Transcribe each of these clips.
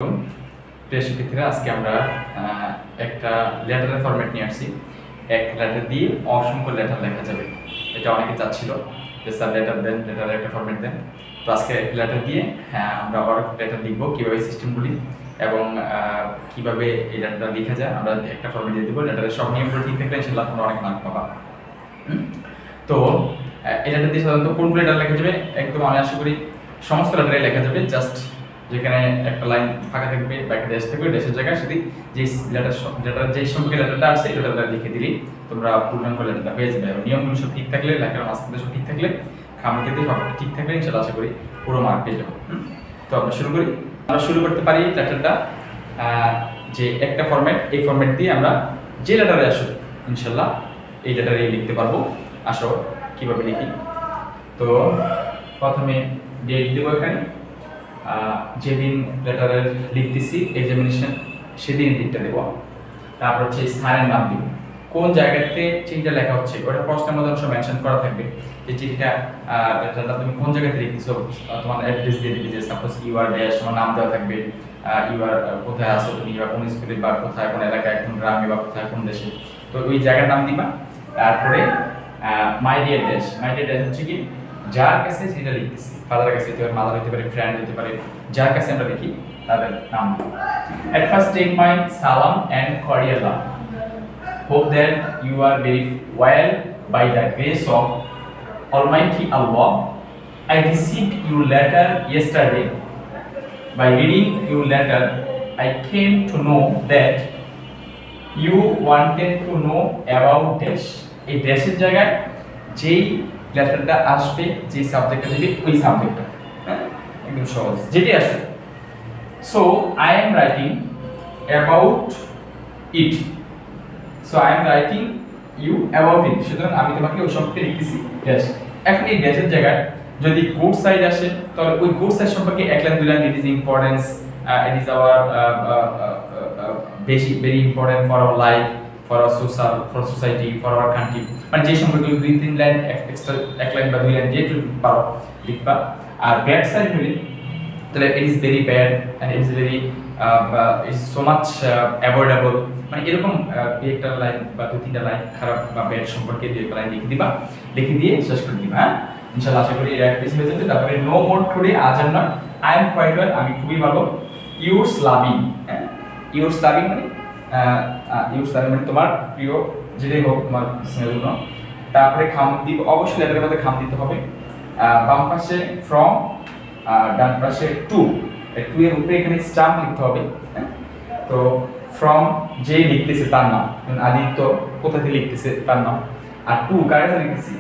প্রিয় শিক্ষার্থীরা, আজকে আমরা একটা লেটারের ফরম্যাট নিয়ে আসছি। এক লেটার দিয়ে অসংখ্য লেটার লেখা যাবে, এটা অনেকে চাচ্ছিল যে স্যার লেটার দেন, লেটারের একটা ফরম্যাট দেন। তো আজকে লেটার দিয়ে আমরা আবার লেটার লিখবো, কীভাবে সিস্টেমগুলি এবং কীভাবে এই লেটারটা লেখা যায় আমরা একটা ফরম্যাট দিয়ে দেবো। লেটারের সব নিয়মগুলো ঠিক থাকলে ইনশাল্লাহ তোমরা অনেক মার্ক পাবা। তো এই লেটার দিয়ে সাধারণত কোন লেটার লেখা যাবে, একদম আমি আশা করি সমস্ত লেটারে লেখা যাবে। জাস্ট যেখানে একটা লাইন ফাঁকা থাকবে বা একটা ড্যাশ থাকবে, ড্যাশের জায়গায় সেটি যে লেটার যে সম্পর্কে লেটারটা আসছে এই লেটারটা লিখে দিলেই তোমরা পূর্ণাঙ্গ লেটারটা হয়ে যাবে। এবং নিয়মগুলো সব ঠিক থাকলে, লেখার মাঝখানে সব ঠিক থাকলে, খামখেতে সব ঠিক থাকলে ইনশাল্লাহ আশা করি পুরো মার্ক পেয়ে যাবো। তো আমরা শুরু করি। আমরা শুরু করতে পারি লেটারটা যে একটা ফরম্যাট, এই ফরম্যাট দিয়ে আমরা যে লেটারে আসো ইনশাল্লাহ এই লেটারে লিখতে পারবো। আসো কীভাবে লিখি। তো প্রথমে ডেট দেবো এখানে, যেদিন লেটারের লিখতেছি এক্সামিনেশন সেদিন দিকটা দেবো। তারপর হচ্ছে স্থানের নাম দিব, কোন জায়গাতে চিঠিটা লেখা হচ্ছে ওটা প্রশ্নের মধ্যে অবশ্য মেনশন করা থাকবে যে চিঠিটা লেটারটা তুমি কোন জায়গাতে লিখতেছো। তোমার অ্যাড্রেস দিয়ে দিবে, যে সাপোজ ইউআর ড্যাশ, তোমার নাম দেওয়া থাকবে, ইউআর কোথায় আসো তুমি, বা কোন স্কুলে বা কোথায় কোন এলাকায়, কোন গ্রামে বা কোথায় কোন দেশে, তো ওই জায়গার নাম দিবা। তারপরে my dear dash, my dear dash হচ্ছে কি যার কাছে যেটা লিখতেছি, ফাদারের কাছে হতে পারে, মাদার হতে পারে, ফ্রেন্ড হতে পারে, যার কাছে আমরা লিখি তাদের নাম। At first take my salam and cordial love. Hope that you are very well by the grace of Almighty Allah. I received your letter yesterday. By reading your letter, I came to know that you wanted to know about dash. এই ড্যাশের জায়গায় যেই লেটারটা আসবে, যে সাবজেক্টটা দিবে ওই সাবজেক্টটা, একদম সহজ যেটি আসবে। So I am writing about it, so I am writing you about it, সুতরাং আমি তোমাকে ওই সম্পর্কে লিখতেছি ড্যাশ। এখন এই ড্যাশের জায়গায় যদি গুড সাইড আসে তাহলে ওই গুড সাইড সম্পর্কে এক লাইন দুই line, it is importance, it is our very important for our life, for our social, for society, for our country, মানে যে সম্পর্কে দুই তিন লাইন এক্সট্রা, এক লাইন বা দুই লাইন যেটুকু পারো লিখবা। আর ব্যাড সাইড হলে তাহলে it is very bad and it is very it is so much avoidable, মানে এরকম একটা লাইন বা দুই তিনটা লাইন খারাপ বা ব্যাড সম্পর্কে দুই একটা লাইন লিখে দিবা, লিখে দিয়ে শেষ করে দিবা। হ্যাঁ, ইনশাআল্লাহ আশা করি এর বেশি হয়ে যাবে। তারপরে নো মোর টুডে, আজ আর নয়, আই এম কোয়াইট ওয়েল, আমি খুবই ভালো। ইউরস লাভিং, হ্যাঁ, ইউরস লাভিং মানে ইউরস লাভিং মানে তোমার প্রিয়, যেটাই হোক তোমার স্নেহজন্য। তারপরে খাম দিব, অবশ্যই লেটারের মধ্যে খাম দিতে হবে। বাম পাশে ফ্রম, ডান পাশে টু, টু এর উপরে এখানে স্টাম্প লিখতে হবে। তো ফ্রম যে লিখতেছে তার নাম, আদিত্য কোথা থেকে লিখতেছে তার নাম। আর টু কার কাছে লিখতেছি,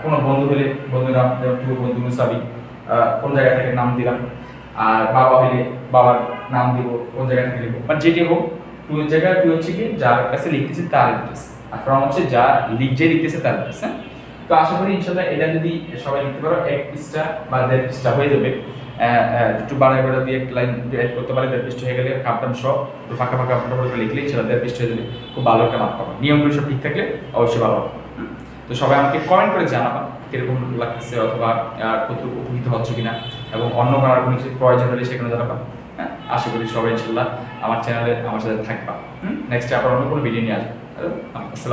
কোনো বন্ধু হলে বন্ধুর নাম, টু বন্ধু মুসাবি, কোন জায়গা থেকে নাম দিলাম। আর বাবা হলে বাবার নাম দিব, কোন জায়গা থেকে লিখবো, মানে যেটি হোক। টু এর জায়গায় টু হচ্ছে কি যার কাছে লিখতেছে তার লিখতেছে, আর ফ্রম হচ্ছে যা যে লিখতেছে তার লিখতেছে। তো আশা করি ইনশাআল্লাহ এটা যদি সবাই লিখতে পারো, এক পৃষ্ঠা বা দেড় পৃষ্ঠা হয়ে যাবে। একটু বাড়ায় বাড়া দিয়ে একটা লাইন অ্যাড করতে পারে, দেড় পৃষ্ঠা হয়ে গেলে কাপটাম সব তো ফাঁকা ফাঁকা ফটোফটো লিখলে ইনশাআল্লাহ দেড় পৃষ্ঠা হয়ে যাবে, খুব ভালো একটা মার্ক পাবো। নিয়মগুলো সব ঠিক থাকলে অবশ্যই ভালো হবে। তো সবাই আমাকে কমেন্ট করে জানাবা কিরকম লাগতেছে, অথবা কতটুকু উপকৃত হচ্ছে কিনা, এবং অন্য কারোর কোনো কিছু প্রয়োজন হলে সেখানে জানাবা। হ্যাঁ, আশা করি সবাই ইনশাআল্লাহ আমার চ্যানেলে আমার সাথে থাকবা। নেক্সট আবার অন্য কোনো ভিডিও নিয়ে আসবো। আসসালাম।